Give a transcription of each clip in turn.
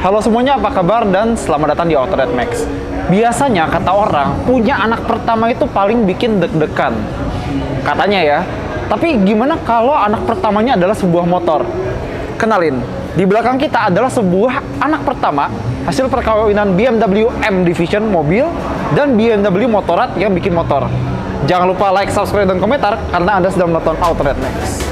Halo semuanya, apa kabar dan selamat datang di Auto Red Max. Biasanya kata orang, punya anak pertama itu paling bikin deg-degan. Katanya ya. Tapi gimana kalau anak pertamanya adalah sebuah motor? Kenalin, di belakang kita adalah sebuah anak pertama hasil perkawinan BMW M Division mobil dan BMW Motorrad yang bikin motor. Jangan lupa like, subscribe, dan komentar karena Anda sedang menonton Auto Red Max.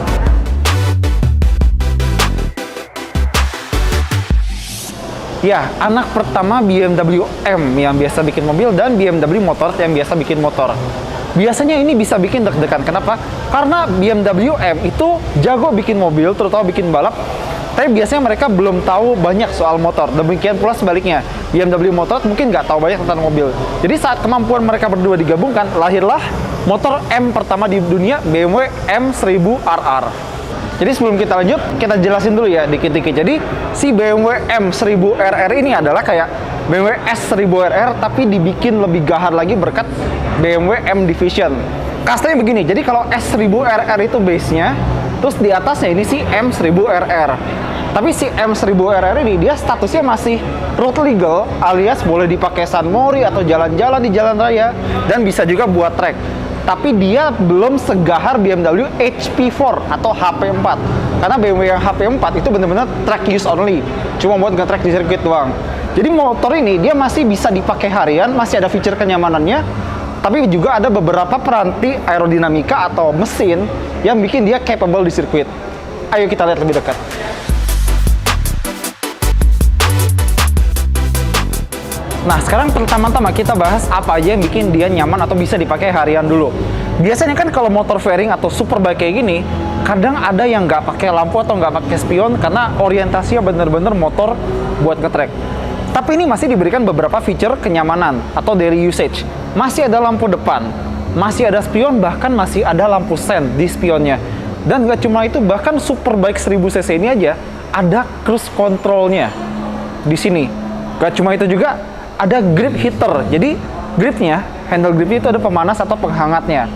Ya, anak pertama BMW M yang biasa bikin mobil dan BMW Motorrad yang biasa bikin motor. Biasanya ini bisa bikin deg-degan. Kenapa? Karena BMW M itu jago bikin mobil, terutama bikin balap. Tapi biasanya mereka belum tahu banyak soal motor. Demikian pula sebaliknya, BMW Motorrad mungkin nggak tahu banyak tentang mobil. Jadi saat kemampuan mereka berdua digabungkan, lahirlah motor M pertama di dunia, BMW M1000RR. Jadi sebelum kita lanjut, kita jelasin dulu ya dikit-dikit. Jadi si BMW M1000RR ini adalah kayak BMW S1000RR tapi dibikin lebih gahar lagi berkat BMW M Division. Kastanya begini, jadi kalau S1000RR itu base-nya, terus di atasnya ini si M1000RR. Tapi si M1000RR ini dia statusnya masih road legal, alias boleh dipakai San Mori atau jalan-jalan di jalan raya, dan bisa juga buat track. Tapi dia belum segahar BMW HP4 atau HP4. Karena BMW yang HP4 itu benar-benar track use only, cuma buat nge-track di sirkuit doang. Jadi motor ini dia masih bisa dipakai harian, masih ada fitur kenyamanannya, tapi juga ada beberapa peranti aerodinamika atau mesin yang bikin dia capable di sirkuit. Ayo kita lihat lebih dekat. Nah, sekarang pertama-tama kita bahas apa aja yang bikin dia nyaman atau bisa dipakai harian dulu. Biasanya kan kalau motor fairing atau superbike kayak gini, kadang ada yang nggak pakai lampu atau nggak pakai spion karena orientasinya bener-bener motor buat nge-track. Tapi ini masih diberikan beberapa fitur kenyamanan atau daily usage. Masih ada lampu depan, masih ada spion, bahkan masih ada lampu sen di spionnya. Dan nggak cuma itu, bahkan superbike 1000cc ini aja ada cruise controlnya di sini. Nggak cuma itu juga, ada grip heater. Jadi gripnya, handle gripnya itu ada pemanas atau penghangatnya.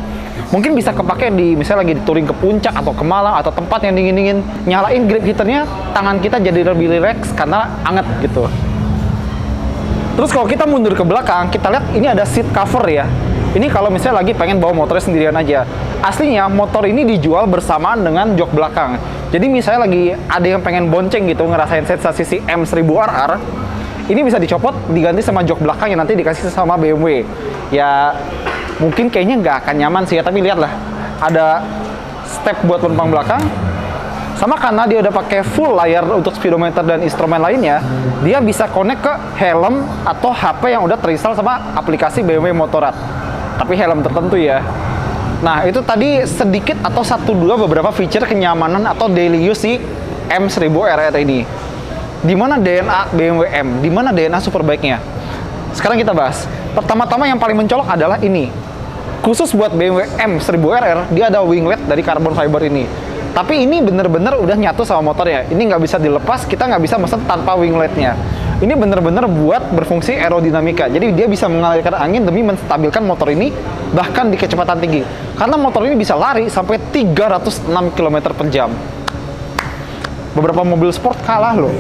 Mungkin bisa kepake di misalnya lagi di touring ke puncak atau ke Malang atau tempat yang dingin-dingin. Nyalain grip heaternya, tangan kita jadi lebih rileks karena anget gitu. Terus kalau kita mundur ke belakang, kita lihat ini ada seat cover ya. Ini kalau misalnya lagi pengen bawa motornya sendirian aja. Aslinya motor ini dijual bersamaan dengan jok belakang. Jadi misalnya lagi ada yang pengen bonceng gitu, ngerasain sensasi si M1000RR, ini bisa dicopot, diganti sama jok belakang yang nanti dikasih sama BMW. Ya, mungkin kayaknya nggak akan nyaman sih ya, tapi lihatlah. Ada step buat penumpang belakang. Sama karena dia udah pakai full layar untuk speedometer dan instrumen lainnya, dia bisa connect ke helm atau HP yang udah terinstall sama aplikasi BMW Motorrad. Tapi helm tertentu ya. Nah, itu tadi sedikit atau beberapa fitur kenyamanan atau daily use si M1000RR ini. Di mana DNA BMW M? Di mana DNA superbike-nya? Sekarang kita bahas. Pertama-tama yang paling mencolok adalah ini. Khusus buat BMW M1000RR, dia ada winglet dari carbon fiber ini. Tapi ini bener-bener udah nyatu sama motornya. Ini nggak bisa dilepas, kita nggak bisa mesen tanpa wingletnya. Ini bener-bener buat berfungsi aerodinamika. Jadi dia bisa mengalirkan angin demi menstabilkan motor ini bahkan di kecepatan tinggi. Karena motor ini bisa lari sampai 306 km per jam. Beberapa mobil sport kalah loh.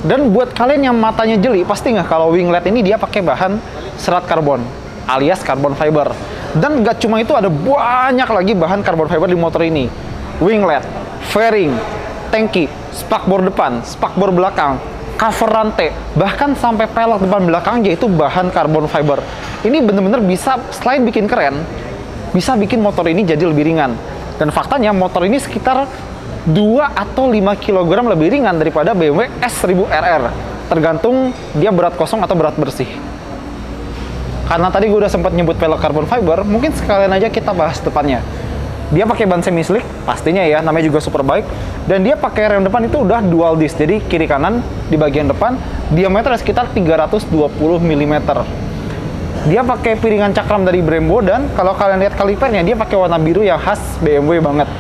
Dan buat kalian yang matanya jeli, pasti nggak kalau winglet ini dia pakai bahan serat karbon alias carbon fiber. Dan nggak cuma itu, ada banyak lagi bahan carbon fiber di motor ini. Winglet, fairing, tangki, spakbor depan, spakbor belakang, cover rantai, bahkan sampai pelek depan belakang yaitu bahan carbon fiber. Ini bener-bener bisa, selain bikin keren, bisa bikin motor ini jadi lebih ringan. Dan faktanya motor ini sekitar 2 atau 5 kg lebih ringan daripada BMW S1000RR. Tergantung dia berat kosong atau berat bersih. Karena tadi gue udah sempat nyebut pelek carbon fiber, mungkin sekalian aja kita bahas depannya. Dia pakai ban semi slick, pastinya ya, namanya juga superbike. Dan dia pakai rem depan itu udah dual disc, jadi kiri kanan di bagian depan, diameternya sekitar 320 mm. Dia pakai piringan cakram dari Brembo, dan kalau kalian lihat kalipernya, dia pakai warna biru yang khas BMW banget.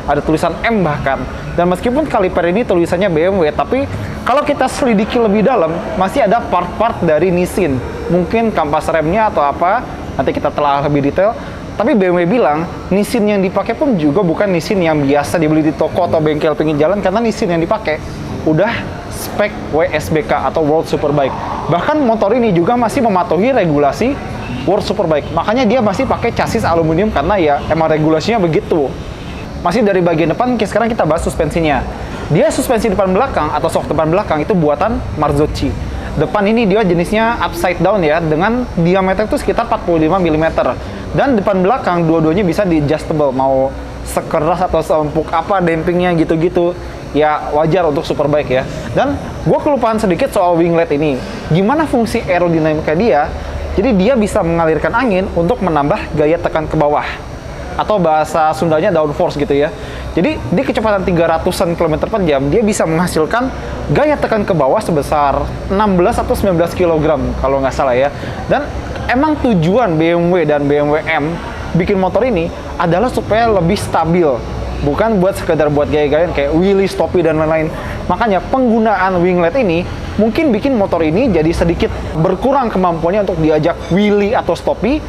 Ada tulisan M bahkan. Dan meskipun kaliper ini tulisannya BMW, tapi kalau kita selidiki lebih dalam, masih ada part-part dari Nissin. Mungkin kampas remnya atau apa, nanti kita telah lebih detail. Tapi BMW bilang, Nissin yang dipakai pun juga bukan Nissin yang biasa dibeli di toko atau bengkel pinggir jalan, karena Nissin yang dipakai udah spek WSBK atau World Superbike. Bahkan motor ini juga masih mematuhi regulasi World Superbike. Makanya dia masih pakai chassis aluminium karena ya emang regulasinya begitu. Masih dari bagian depan, sekarang kita bahas suspensinya. Dia suspensi depan belakang atau shock depan belakang itu buatan Marzocchi. Depan ini dia jenisnya upside down ya, dengan diameter itu sekitar 45 mm. Dan depan belakang dua-duanya bisa di adjustable, mau sekeras atau seempuk apa dampingnya gitu-gitu. Ya wajar untuk Superbike ya. Dan gue kelupaan sedikit soal winglet ini. Gimana fungsi aerodinamika dia? Jadi dia bisa mengalirkan angin untuk menambah gaya tekan ke bawah. Atau bahasa Sundanya downforce gitu ya. Jadi di kecepatan 300-an km per jam, dia bisa menghasilkan gaya tekan ke bawah sebesar 16 atau 19 kg kalau nggak salah ya. Dan emang tujuan BMW dan BMW M bikin motor ini adalah supaya lebih stabil. Bukan buat sekedar buat gaya-gayaan kayak wheelie, stoppie, dan lain-lain. Makanya penggunaan winglet ini mungkin bikin motor ini jadi sedikit berkurang kemampuannya untuk diajak wheelie atau stoppie,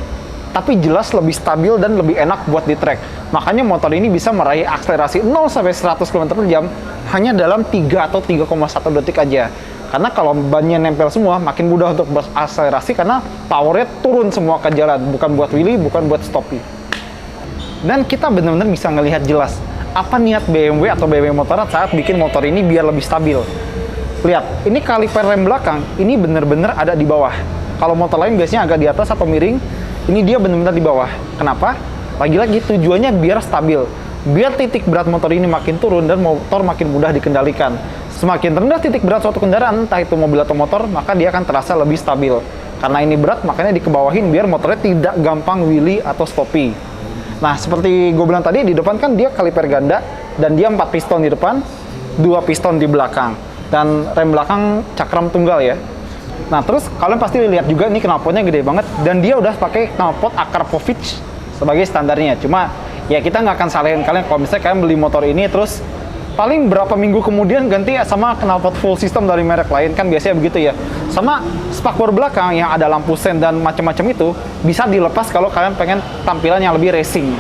tapi jelas lebih stabil dan lebih enak buat di track. Makanya motor ini bisa meraih akselerasi 0-100 km per jam hanya dalam 3 atau 3,1 detik aja. Karena kalau bannya nempel semua, makin mudah untuk berakselerasi karena powernya turun semua ke jalan. Bukan buat wheelie, bukan buat stoppie. Dan kita benar-benar bisa ngelihat jelas apa niat BMW atau BMW Motorrad saat bikin motor ini biar lebih stabil. Lihat, ini kaliper rem belakang, ini benar-benar ada di bawah. Kalau motor lain biasanya agak di atas atau miring, ini dia benar-benar di bawah. Kenapa? Lagi-lagi tujuannya biar stabil. Biar titik berat motor ini makin turun dan motor makin mudah dikendalikan. Semakin rendah titik berat suatu kendaraan, entah itu mobil atau motor, maka dia akan terasa lebih stabil. Karena ini berat, makanya dikebawahin biar motornya tidak gampang wheelie atau stoppie. Nah, seperti gue bilang tadi, di depan kan dia kaliper ganda, dan dia 4 piston di depan, 2 piston di belakang. Dan rem belakang cakram tunggal ya. Nah, terus kalian pasti lihat juga ini knalpotnya gede banget, dan dia udah pakai knalpot Akarpovic sebagai standarnya. Cuma ya kita nggak akan salahin kalian kalau misalnya kalian beli motor ini terus paling berapa minggu kemudian ganti sama knalpot full system dari merek lain, kan biasanya begitu ya. Sama spakbor belakang yang ada lampu sen dan macam-macam itu bisa dilepas kalau kalian pengen tampilan yang lebih racing.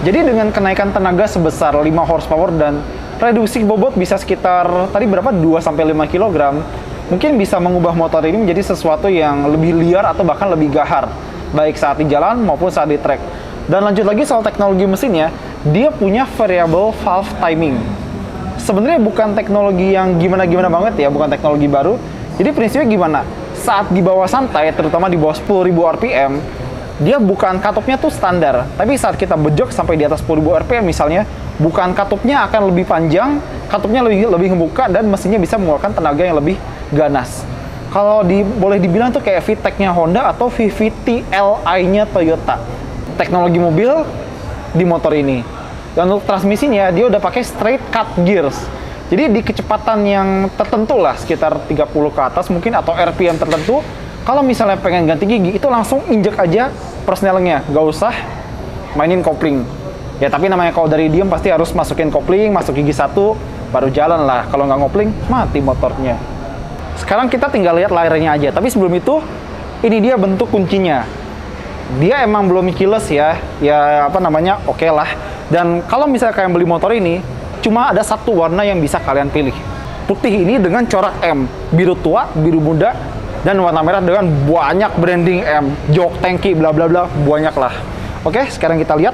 Jadi dengan kenaikan tenaga sebesar 5 horsepower dan reduksi bobot bisa sekitar tadi berapa 2-5 kg, mungkin bisa mengubah motor ini menjadi sesuatu yang lebih liar atau bahkan lebih gahar, baik saat di jalan maupun saat di track. Dan lanjut lagi soal teknologi mesinnya, dia punya variable valve timing. Sebenarnya bukan teknologi yang gimana-gimana banget ya, bukan teknologi baru. Jadi prinsipnya gimana? Saat di bawah santai, terutama di bawah 10.000 RPM, dia bukan katupnya tuh standar. Tapi saat kita bejok sampai di atas 10.000 RPM misalnya, bukan katupnya akan lebih panjang, katupnya lebih ngebuka, dan mesinnya bisa mengeluarkan tenaga yang lebih ganas. Kalau boleh dibilang tuh kayak VTEC-nya Honda atau VVT Li-nya Toyota. Teknologi mobil di motor ini. Dan untuk transmisinya dia udah pakai straight cut gears. Jadi di kecepatan yang tertentu lah, sekitar 30 ke atas mungkin atau RPM tertentu, kalau misalnya pengen ganti gigi itu langsung injek aja persnelingnya, nggak usah mainin kopling. Ya tapi namanya kalau dari diem pasti harus masukin kopling, masuk gigi satu, baru jalan lah. Kalau nggak ngopling, mati motornya. Sekarang kita tinggal lihat layarnya aja. Tapi sebelum itu, ini dia bentuk kuncinya. Dia emang belum keyless ya apa namanya, oke lah. Dan kalau misalnya kalian beli motor ini, cuma ada satu warna yang bisa kalian pilih. Putih ini dengan corak M, biru tua, biru muda, dan warna merah dengan banyak branding M, jok, tangki, bla bla bla, banyak lah. Oke, sekarang kita lihat.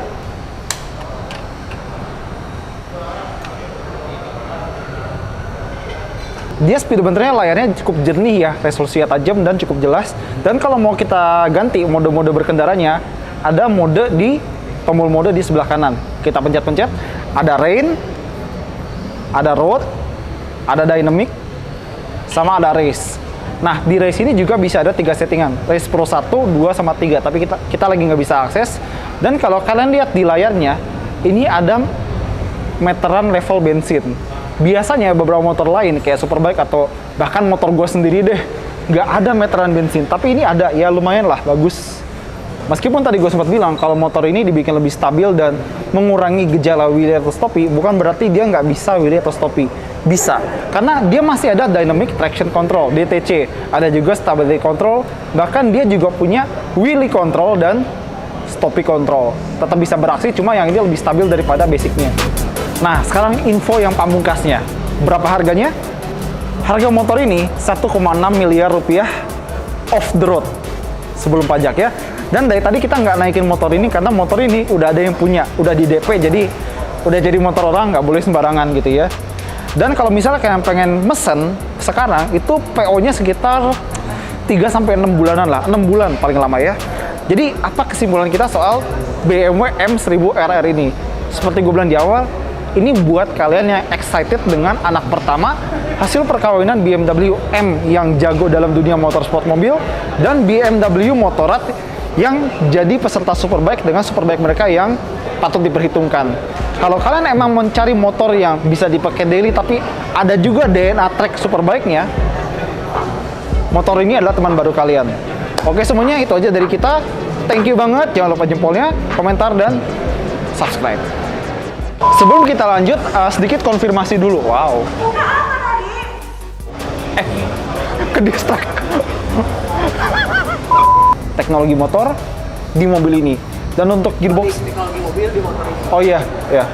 Dia speedometernya layarnya cukup jernih ya, resolusinya tajam dan cukup jelas. Dan kalau mau kita ganti mode-mode berkendaranya, ada mode di tombol mode di sebelah kanan. Kita pencet-pencet, ada rain, ada road, ada dynamic, sama ada race. Nah, di race ini juga bisa ada 3 settingan, race pro 1, 2, sama 3, tapi kita lagi nggak bisa akses. Dan kalau kalian lihat di layarnya, ini ada meteran level bensin. Biasanya beberapa motor lain kayak Superbike atau bahkan motor gue sendiri deh nggak ada meteran bensin, tapi ini ada, ya lumayan lah bagus. Meskipun tadi gue sempat bilang kalau motor ini dibikin lebih stabil dan mengurangi gejala wheelie atau stoppie, bukan berarti dia nggak bisa wheelie atau stoppie. Bisa, karena dia masih ada Dynamic Traction Control, DTC. Ada juga Stability Control, bahkan dia juga punya wheelie control dan stoppie control. Tetap bisa beraksi, cuma yang ini lebih stabil daripada basicnya. Nah, sekarang info yang pamungkasnya. Berapa harganya? Harga motor ini 1,6 miliar rupiah off the road sebelum pajak ya. Dan dari tadi kita nggak naikin motor ini karena motor ini udah ada yang punya, udah di DP, jadi udah jadi motor orang, nggak boleh sembarangan gitu ya. Dan kalau misalnya kalian pengen mesen sekarang, itu PO-nya sekitar 3-6 bulanan lah, 6 bulan paling lama ya. Jadi apa kesimpulan kita soal BMW M1000 RR ini? Seperti gue bilang di awal, ini buat kalian yang excited dengan anak pertama, hasil perkawinan BMW M yang jago dalam dunia motorsport mobil, dan BMW Motorrad yang jadi peserta Superbike dengan Superbike mereka yang patut diperhitungkan. Kalau kalian emang mencari motor yang bisa dipakai daily tapi ada juga DNA track Superbike-nya, motor ini adalah teman baru kalian. Oke, semuanya itu aja dari kita. Thank you banget. Jangan lupa jempolnya, komentar, dan subscribe. Sebelum kita lanjut, sedikit konfirmasi dulu. Wow. Ke distract. Teknologi motor di mobil ini. Dan untuk gearbox, teknologi mobil di motor ini. oh iya, ya.